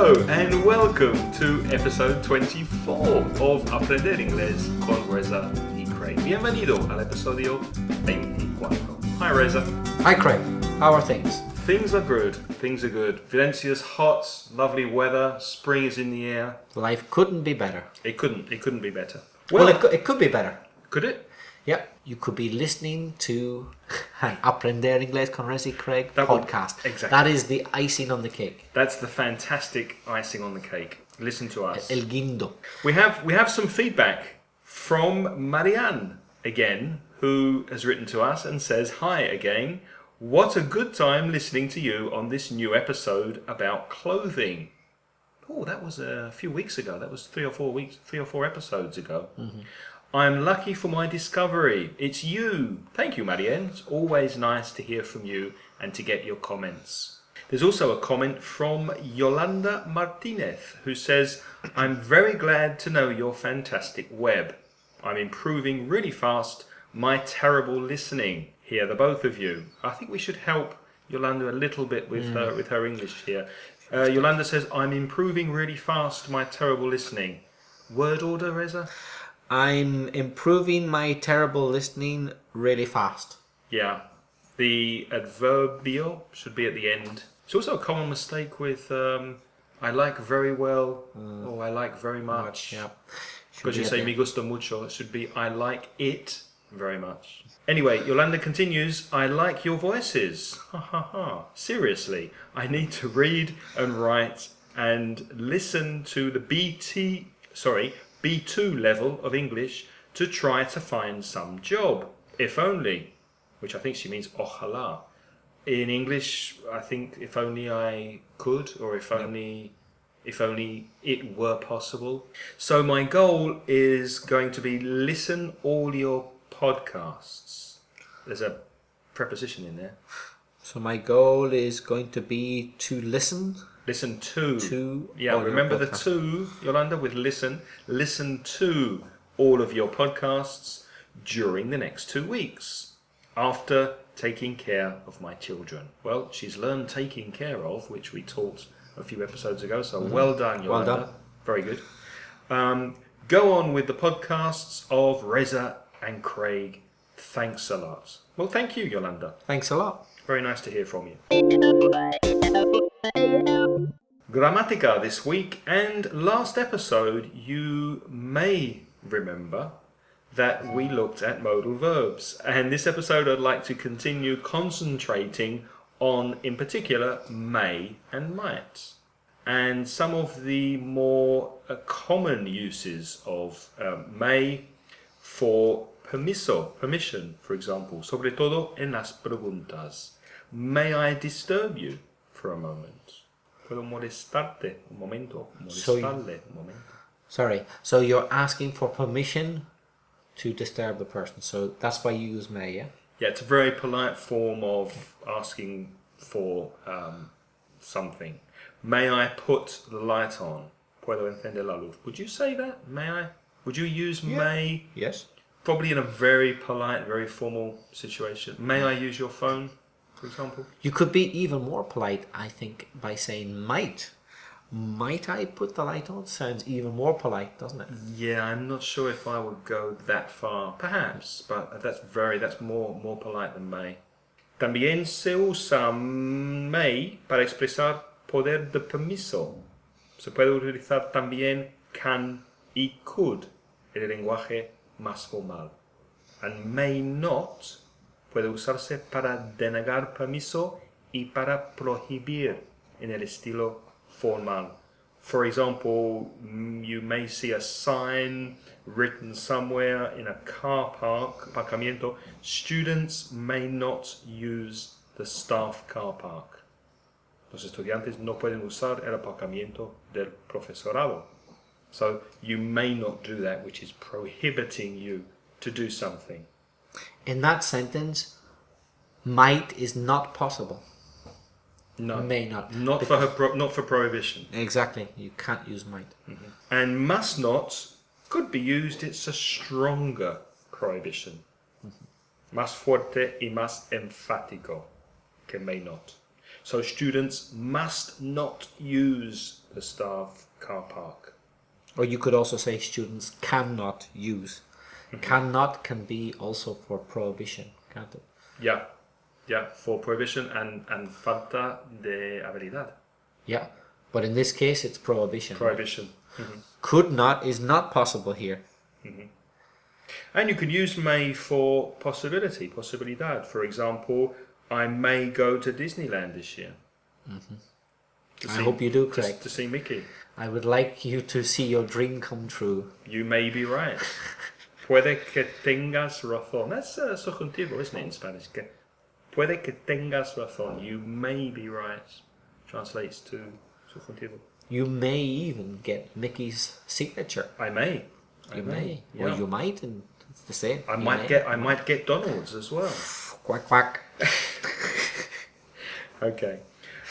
Hello and welcome to episode 24 of Aprender Inglés con Reza y Craig. Bienvenido al episodio 24. Hi Reza. Hi Craig, how are things? Things are good. Valencia's hot, lovely weather, spring is in the air. Life couldn't be better. It couldn't be better. Well, it could be better. Could it? Yep, you could be listening to an Aprender Inglés con Reza y Craig podcast. Exactly. That is the icing on the cake. That's the fantastic icing on the cake. Listen to us. El guindo. We have some feedback from Marianne again, who has written to us and says, "Hi again. What a good time listening to you on this new episode about clothing." Oh, that was a few weeks ago. That was 3 or 4 episodes ago. Mm-hmm. I'm lucky for my discovery. It's you. Thank you, Marianne. It's always nice to hear from you and to get your comments. There's also a comment from Yolanda Martinez, who says, "I'm very glad to know your fantastic web. I'm improving really fast my terrible listening." Here, the both of you. I think we should help Yolanda a little bit with her English here. Yolanda says, "I'm improving really fast my terrible listening." Word order, Reza? I'm improving my terrible listening really fast. Yeah. The adverbio should be at the end. It's also a common mistake with I like very well or I like very much. Yeah. Because you say me gusta mucho, it should be I like it very much. Anyway, Yolanda continues, "I like your voices." Ha ha ha. Seriously, I need to read and write and listen to the B2 level of English to try to find some job, if only, which I think she means ojalá. In English, I think if only I could, or if only it were possible. So my goal is going to be listen all your podcasts. There's a preposition in there. So my goal is going to be to listen. Listen to. Yeah, all remember the podcasts. to, Yolanda, with listen. Listen to all of your podcasts during the next 2 weeks after taking care of my children. Well, she's learned taking care of, which we taught a few episodes ago, so well done, Yolanda. Well done. Very good. Go on with the podcasts of Reza and Craig. Thanks a lot. Well, thank you, Yolanda. Thanks a lot. Very nice to hear from you. Grammatica this week, and last episode you may remember that we looked at modal verbs, and this episode I'd like to continue concentrating on, in particular, may and might, and some of the more common uses of may for permission, for example, sobre todo en las preguntas. May I disturb you for a moment? ¿Puedo molestarte un momento? Molestarle un momento. Sorry, so you're asking for permission to disturb the person, so that's why you use may, yeah? Yeah, it's a very polite form of asking for something. May I put the light on? ¿Puedo encender la luz? Would you say that? May I? Would you use may? Yes. Probably in a very polite, very formal situation. May I use your phone, for example? You could be even more polite, I think, by saying might. Might I put the light on? Sounds even more polite, doesn't it? Yeah, I'm not sure if I would go that far. Perhaps, but that's more polite than may. También se usa may para expresar poder de permiso. Se puede utilizar también can y could en el lenguaje más formal. And may not puede usarse para denegar permiso y para prohibir en el estilo formal. For example, you may see a sign written somewhere in a car park, aparcamiento, "Students may not use the staff car park." Los estudiantes no pueden usar el aparcamiento del profesorado. So you may not do that, which is prohibiting you to do something. In that sentence, might is not possible. No, May not. Not for prohibition. Exactly, you can't use might. Mm-hmm. And must not could be used. It's a stronger prohibition. Mm-hmm. Más fuerte y más enfático que may not. So students must not use the staff car park. Or you could also say students cannot use. Cannot can be also for prohibition, can't it? Yeah, for prohibition and falta de habilidad. Yeah, but in this case it's prohibition. Prohibition. Could not is not possible here. And you could use may for possibility, posibilidad. For example, I may go to Disneyland this year. I hope you do, Craig. To see Mickey. I would like you to see your dream come true. You may be right. Puede que tengas razón. That's subjuntivo, isn't it, in Spanish? Puede que tengas razón. You may be right. Translates to subjuntivo. You may even get Mickey's signature. I may. You may. Yeah. Or you might, and it's the same. I might get Donald's as well. Quack quack. Okay.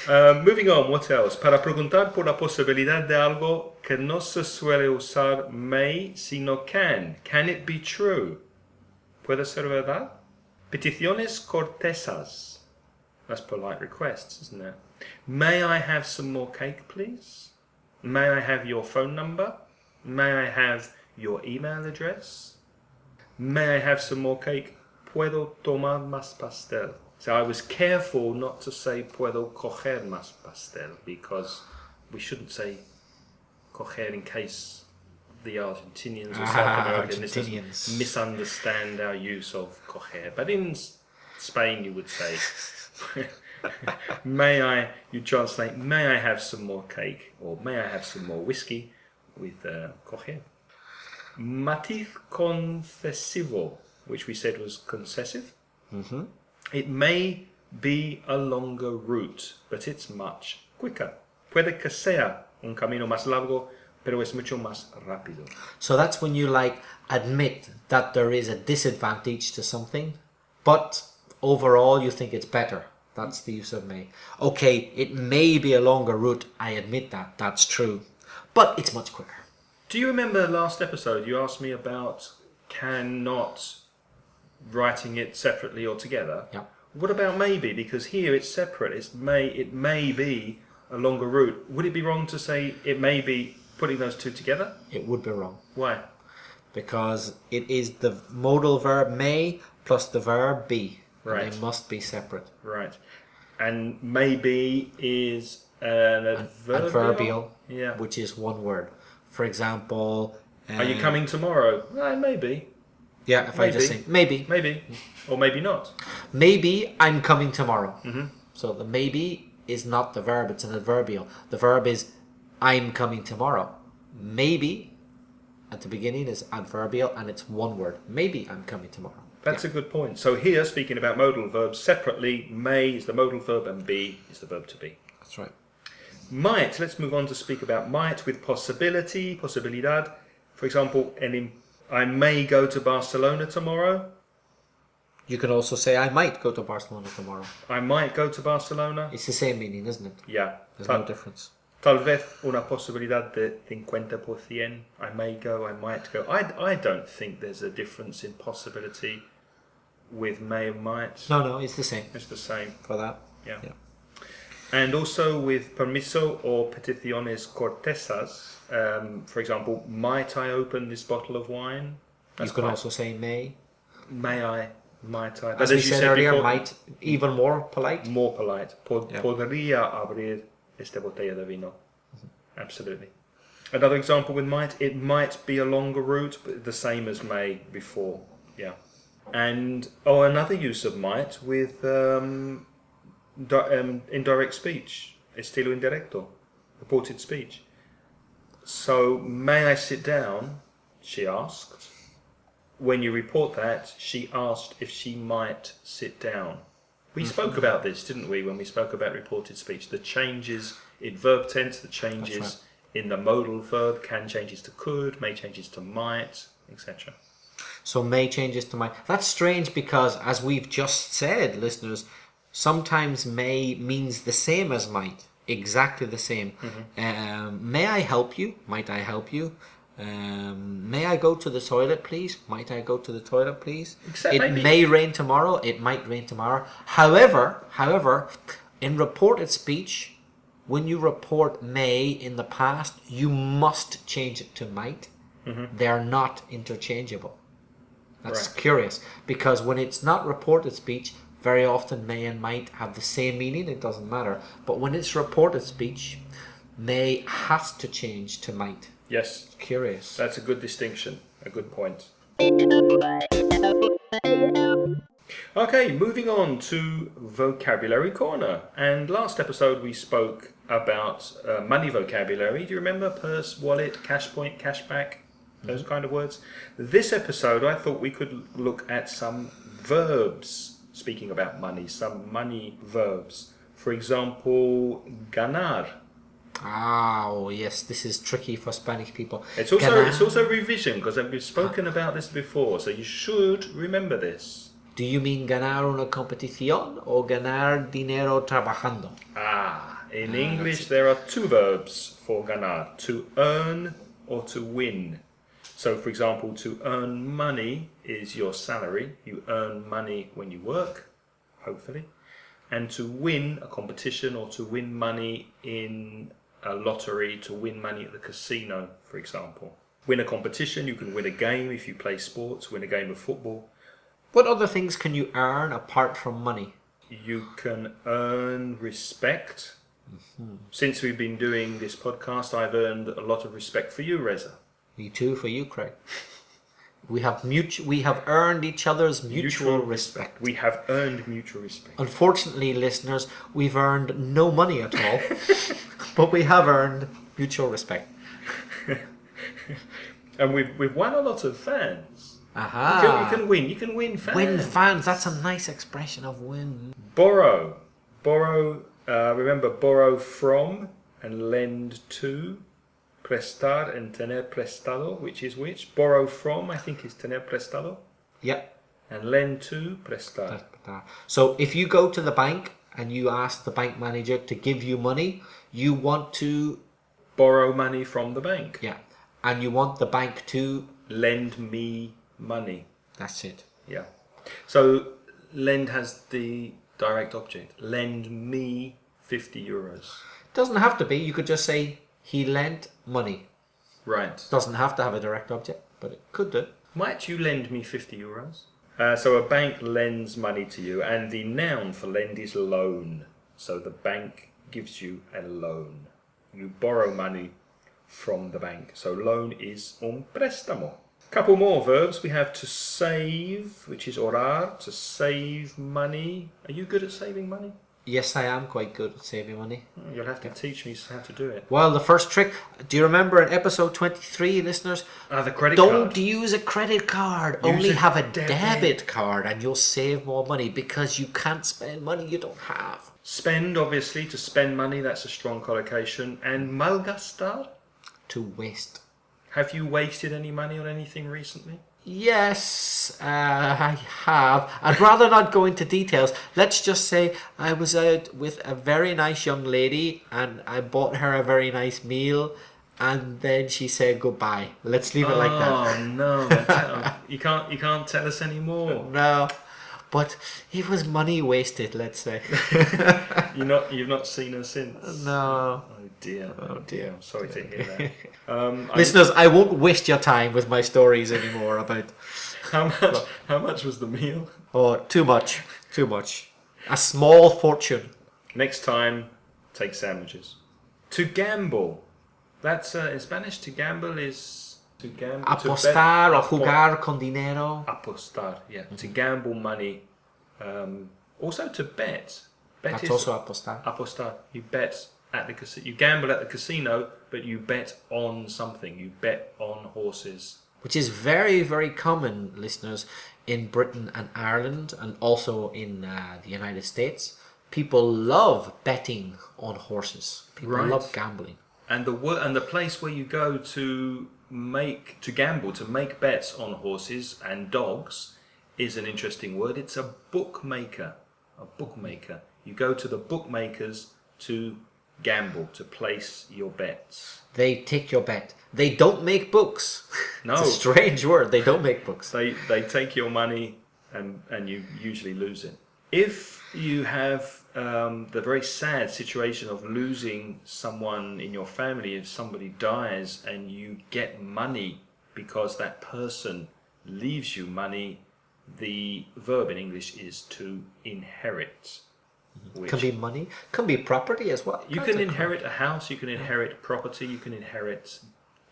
Moving on, what else? Para preguntar por la posibilidad de algo que no se suele usar may, sino can. Can it be true? ¿Puede ser verdad? Peticiones cortesas. That's polite requests, isn't it? May I have some more cake, please? May I have your phone number? May I have your email address? May I have some more cake? ¿Puedo tomar más pastel? So I was careful not to say puedo coger más pastel because we shouldn't say coger in case the Argentinians or South Americans misunderstand our use of coger. But in Spain you would say, you translate, may I have some more cake or may I have some more whiskey with coger. Matiz concesivo, which we said was concessive. It may be a longer route, but it's much quicker. Puede que sea un camino más largo, pero es mucho más rápido. So that's when you admit that there is a disadvantage to something, but overall you think it's better. That's the use of may. Okay, it may be a longer route. I admit that. That's true. But it's much quicker. Do you remember last episode you asked me about cannot writing it separately or together? Yeah. What about maybe? Because here it's separate. It may be a longer route. Would it be wrong to say it may be putting those two together? It would be wrong. Why? Because it is the modal verb may plus the verb be. Right. They must be separate. Right. And maybe is an adverbial. Yeah. Which is one word. For example... Are you coming tomorrow? Maybe. Yeah, if I just say maybe. Maybe. Or maybe not. Maybe I'm coming tomorrow. So the maybe is not the verb, it's an adverbial. The verb is I'm coming tomorrow. Maybe at the beginning is adverbial and it's one word. Maybe I'm coming tomorrow. That's a good point. So here, speaking about modal verbs separately, may is the modal verb and be is the verb to be. That's right. Might. Let's move on to speak about might with possibility, posibilidad. For example, I may go to Barcelona tomorrow. You can also say I might go to Barcelona tomorrow. I might go to Barcelona. It's the same meaning, isn't it? Yeah. There's no difference. Tal vez una posibilidad de 50%. I may go, I might go. I don't think there's a difference in possibility with may and might. No, it's the same. It's the same. For that. Yeah. And also with permiso or peticiones cortesas, for example, might I open this bottle of wine? You can also say may. May I? Might I? As we said earlier, before, might, even more polite. More polite. Podría abrir esta botella de vino. Absolutely. Another example with might, it might be a longer route, but the same as may before. Yeah. And another use of might with indirect speech, estilo indirecto, reported speech. So, may I sit down? She asked. When you report that, she asked if she might sit down. We spoke about this, didn't we, when we spoke about reported speech? The changes in verb tense, the changes in the modal verb, can changes to could, may changes to might, etc. So may changes to might. That's strange because, as we've just said, listeners, sometimes may means the same as might. Exactly the same. May I help you? Might I help you? May I go to the toilet, please? Might I go to the toilet, please? It may rain tomorrow. It might rain tomorrow. However, In reported speech, when you report may in the past, you must change it to might. They are not interchangeable. That's curious, because when it's not reported speech, very often may and might have the same meaning. It doesn't matter. But when it's reported speech, may has to change to might. Yes. Curious. That's a good distinction. A good point. Okay, moving on to Vocabulary Corner. And last episode we spoke about money vocabulary. Do you remember? Purse, wallet, cash point, cashback, those kind of words. This episode I thought we could look at some verbs, speaking about money, some money verbs. For example, ganar. Oh, yes, this is tricky for Spanish people. It's also revision, because we've spoken about this before, so you should remember this. Do you mean ganar una competición o ganar dinero trabajando? In English there are two verbs for ganar, to earn or to win. So for example, to earn money is your salary. You earn money when you work, hopefully. And to win a competition or to win money in a lottery, to win money at the casino, for example. Win a competition, you can win a game if you play sports, win a game of football. What other things can you earn apart from money? You can earn respect. Since we've been doing this podcast, I've earned a lot of respect for you, Reza. Me too, for you, Craig. We have earned each other's mutual respect. We have earned mutual respect. Unfortunately, listeners, we've earned no money at all, but we have earned mutual respect. And we've won a lot of fans. Aha! You can win fans. Win fans. That's a nice expression of win. Borrow. Remember, borrow from and lend to. Prestar and tener prestado, which is which? Borrow from, I think, is tener prestado. Yep. And lend to, prestar. So if you go to the bank and you ask the bank manager to give you money, you want to borrow money from the bank. Yeah. And you want the bank to lend me money. That's it. Yeah. So lend has the direct object. Lend me 50 euros. Doesn't have to be. You could just say he lent money. Right. Doesn't have to have a direct object, but it could do. Might you lend me 50 euros? So a bank lends money to you, and the noun for lend is loan. So the bank gives you a loan. You borrow money from the bank. So loan is un préstamo. Couple more verbs. We have to save, which is orar, to save money. Are you good at saving money? Yes, I am quite good at saving money. You'll have to teach me how to do it. Well, the first trick, do you remember in episode 23, listeners? The credit card. Don't use a credit card. Only have a debit card and you'll save more money because you can't spend money you don't have. Spend, obviously, to spend money, that's a strong collocation. And malgastar? To waste. Have you wasted any money on anything recently? Yes, I have. I'd rather not go into details. Let's just say I was out with a very nice young lady and I bought her a very nice meal and then she said goodbye. Let's leave it like that. Oh no, you can't tell us anymore. No, but it was money wasted, let's say. You've not seen her since? No. Oh dear, I'm sorry to hear that. Listeners, I won't waste your time with my stories anymore about... How much was the meal? Oh, too much. A small fortune. Next time, take sandwiches. To gamble. That's, in Spanish, to gamble is... To gamble. Apostar or jugar con dinero. Apostar, yeah. To gamble money. Also to bet. That's also apostar. Apostar. You bet. At the casino, you gamble at the casino, but you bet on something. You bet on horses, which is very, very common, listeners, in Britain and Ireland, and also in the United States. People love betting on horses. People love gambling. And the place where you go to gamble, to make bets on horses and dogs, is an interesting word. It's a bookmaker. A bookmaker. You go to the bookmakers to gamble, to place your bets. They take your bet. They don't make books. No. It's a strange word. They don't make books. They take your money and you usually lose it. If you have the very sad situation of losing someone in your family, if somebody dies and you get money because that person leaves you money, the verb in English is to inherit. Which Can be money, can be property as well. you can inherit a house, you can inherit property, you can inherit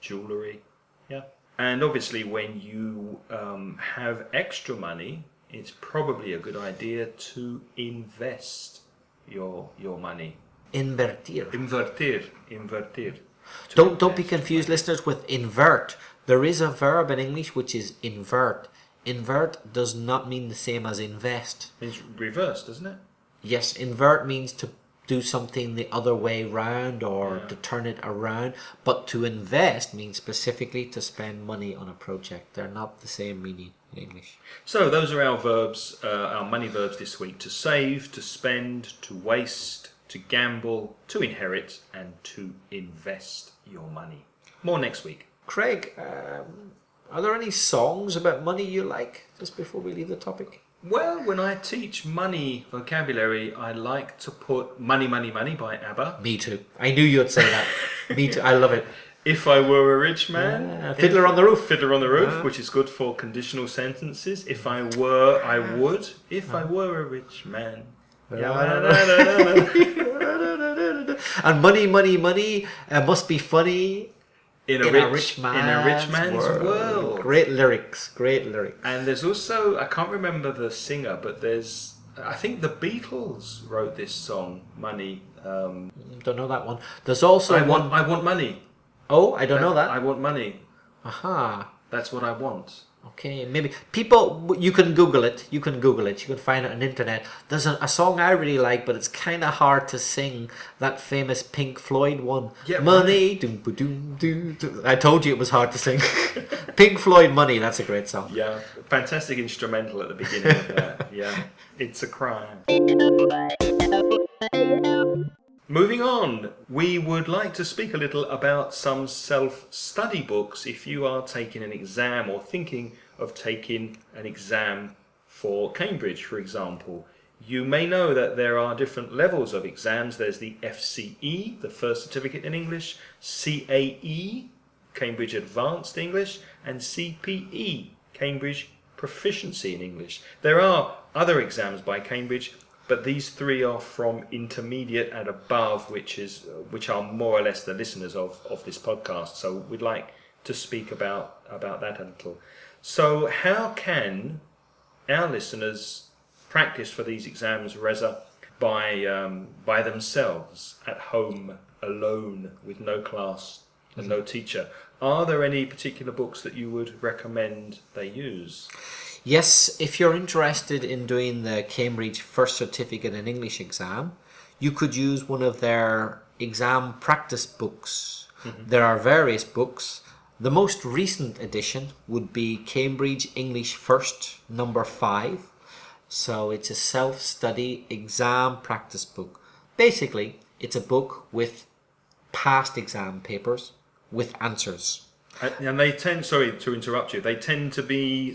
jewellery. Yeah. And obviously when you have extra money, it's probably a good idea to invest your money. Invertir. Invertir. Don't be confused, listeners, with invert. There is a verb in English which is invert. Invert does not mean the same as invest. It's reverse, doesn't it? Yes, invert means to do something the other way round or Yeah. to turn it around. But to invest means specifically to spend money on a project. They're not the same meaning in English. So those are our verbs, our money verbs this week: to save, to spend, to waste, to gamble, to inherit, and to invest your money. More next week. Craig, are there any songs about money you like, just before we leave the topic? Well, when I teach money vocabulary, I like to put Money, Money, Money by ABBA. Me too. I knew you'd say that. Me too. I love it. If I Were a Rich Man. Fiddler on the Roof. Fiddler on the Roof, which is good for conditional sentences. If I were, I would. If I were a rich man. And money, money, money must be funny In a rich man's world. Great lyrics, great lyrics. And there's also, I can't remember the singer, but there's, I think the Beatles wrote this song, Money. Don't know that one. There's also I want money. Oh, I don't know that. I want money. Aha. That's what I want. Okay, maybe people. You can Google it. You can find it on the internet. There's a song I really like, but it's kind of hard to sing. That famous Pink Floyd one. Yeah, Money. Doom, doom, doom, doom. I told you it was hard to sing. Pink Floyd, Money. That's a great song. Yeah, fantastic instrumental at the beginning of that. Yeah, it's a crime. Moving on, we would like to speak a little about some self-study books if you are taking an exam or thinking of taking an exam for Cambridge, for example. You may know that there are different levels of exams. There's the FCE, the First Certificate in English, CAE, Cambridge Advanced English, and CPE, Cambridge Proficiency in English. There are other exams by Cambridge, but these three are from intermediate and above, which are more or less the listeners of this podcast. So we'd like to speak about that a little. So how can our listeners practice for these exams, Reza, by themselves at home, alone, with no class and no teacher? Are there any particular books that you would recommend they use? Yes, if you're interested in doing the Cambridge First Certificate in English exam, you could use one of their exam practice books. Mm-hmm. There are various books. The most recent edition would be Cambridge English First, number 5. So it's a self-study exam practice book. Basically, it's a book with past exam papers with answers. And they tend, sorry to interrupt you, they tend to be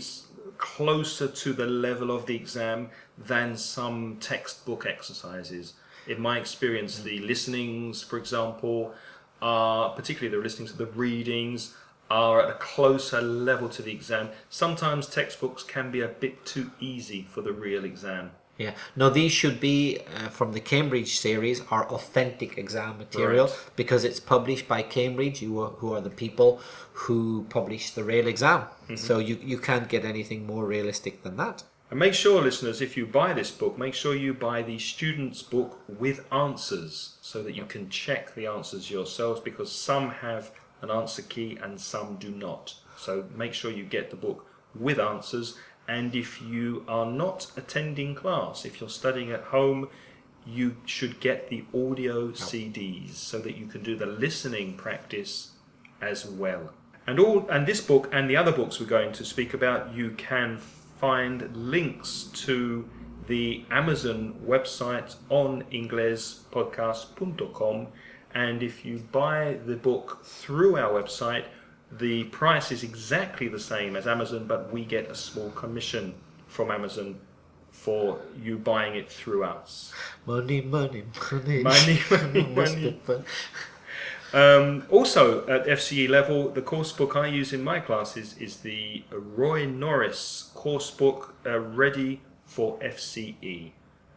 closer to the level of the exam than some textbook exercises. In my experience, the listenings, for example, are, particularly the listenings of the readings, are at a closer level to the exam. Sometimes textbooks can be a bit too easy for the real exam. Yeah. No, these should be, from the Cambridge series, are authentic exam material, Right. because it's published by Cambridge, who are the people who publish the real exam. Mm-hmm. So you can't get anything more realistic than that. And make sure, listeners, if you buy this book, make sure you buy the student's book with answers so that you can check the answers yourselves, because some have an answer key and some do not. So make sure you get the book with answers. And if you are not attending class, if you're studying at home, you should get the audio CDs so that you can do the listening practice as well. And this book and the other books we're going to speak about, you can find links to the Amazon website on inglespodcast.com. And if you buy the book through our website, the price is exactly the same as Amazon, but we get a small commission from Amazon for you buying it through us. Money, money, money. Money, money, Must money. be fun. Also, at FCE level, the course book I use in my classes is the Roy Norris course book, Ready for FCE.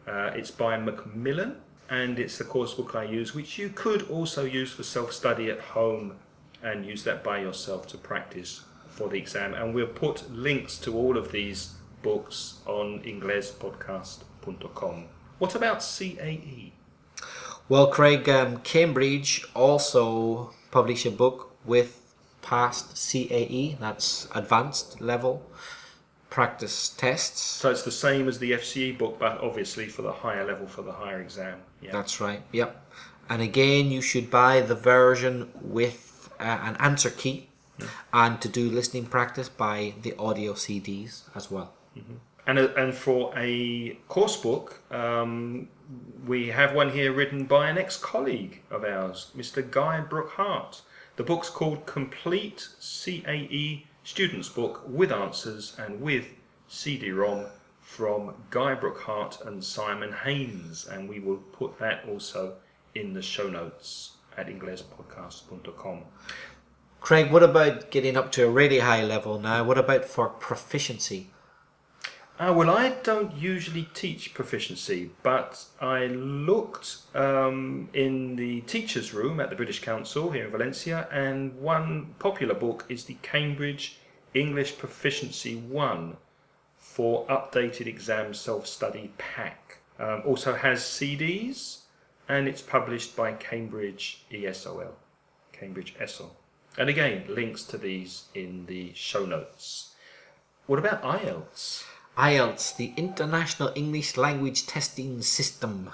It's by Macmillan, and it's the course book I use, which you could also use for self-study at home and use that by yourself to practice for the exam. And we'll put links to all of these books on inglespodcast.com. What about CAE? Well, Craig, Cambridge also publish a book with past CAE, that's advanced level practice tests. So it's the same as the FCE book, but obviously for the higher level, for the higher exam. Yeah. That's right, yep. And again, you should buy the version with an answer key, and to do listening practice, buy the audio CDs as well. Mm-hmm. And for a course book, we have one here written by an ex-colleague of ours, Mr. Guy Brookhart. The book's called Complete CAE Students Book with Answers and with CD-ROM from Guy Brookhart and Simon Haynes. And we will put that also in the show notes at inglespodcast.com. Craig, what about getting up to a really high level now? What about for proficiency? Well, I don't usually teach proficiency, but I looked in the teacher's room at the British Council here in Valencia, and one popular book is the Cambridge English Proficiency 1 for updated exam self-study pack. Also has CDs, and it's published by Cambridge ESOL, Cambridge ESOL. And again, links to these in the show notes. What about IELTS? IELTS, the International English Language Testing System,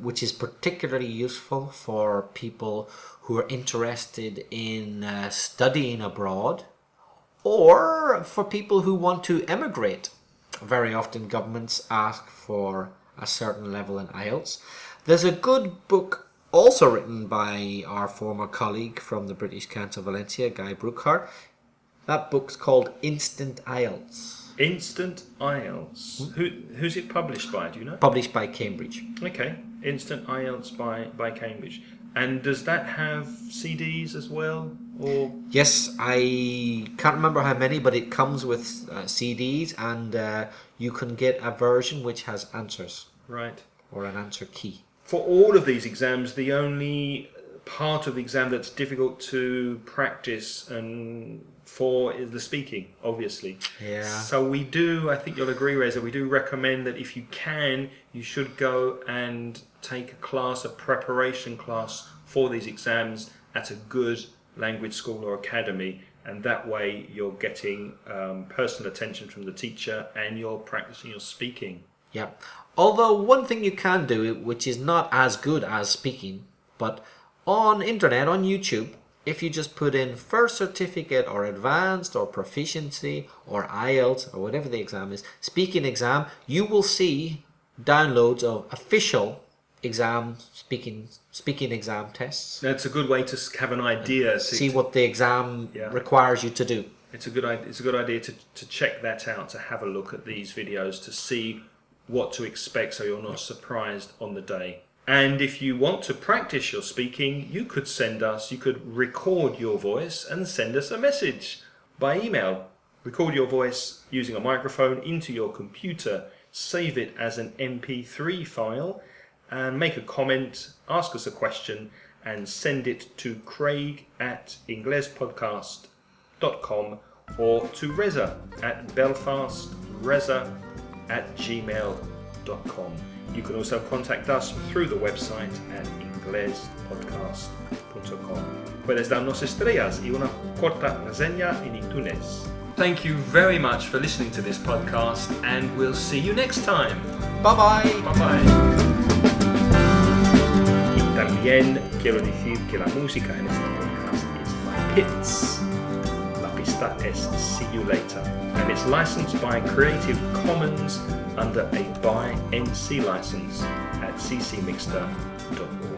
which is particularly useful for people who are interested in studying abroad, or for people who want to emigrate. Very often governments ask for a certain level in IELTS. There's a good book also written by our former colleague from the British Council Valencia, Guy Brookhart. That book's called Instant IELTS. Instant IELTS. Who's it published by? Do you know? Published by Cambridge. Okay, Instant IELTS by Cambridge. And does that have CDs as well? Or yes, I can't remember how many, but it comes with CDs, and you can get a version which has answers. Right. Or an answer key. For all of these exams, the only part of the exam that's difficult to practice and for is the speaking, obviously. Yeah. So we do, I think you'll agree, Reza, we do recommend that if you can, you should go and take a class, a preparation class for these exams at a good language school or academy, and that way you're getting personal attention from the teacher and you're practicing your speaking. Yeah. Although one thing you can do, which is not as good as speaking, but on internet, on YouTube, if you just put in first certificate or advanced or proficiency or IELTS or whatever the exam is, speaking exam, you will see downloads of official exam speaking exam tests. That's a good way to have an idea. See what the exam requires you to do. It's a good idea to check that out, to have a look at these videos to see what to expect so you're not surprised on the day. And if you want to practice your speaking, you could record your voice and send us a message by email. Record your voice using a microphone into your computer, save it as an MP3 file, and make a comment, ask us a question, and send it to craig@inglespodcast.com or to Reza at belfastreza@gmail.com. You can also contact us through the website at inglespodcast.com. Puedes darnos estrellas y una corta reseña en iTunes. Thank you very much for listening to this podcast, and we'll see you next time. Bye bye. Bye bye. Y también quiero decir que la música en este podcast es by Pits. La pista es See You Later, and it's licensed by Creative Commons under a by NC license at ccmixter.org.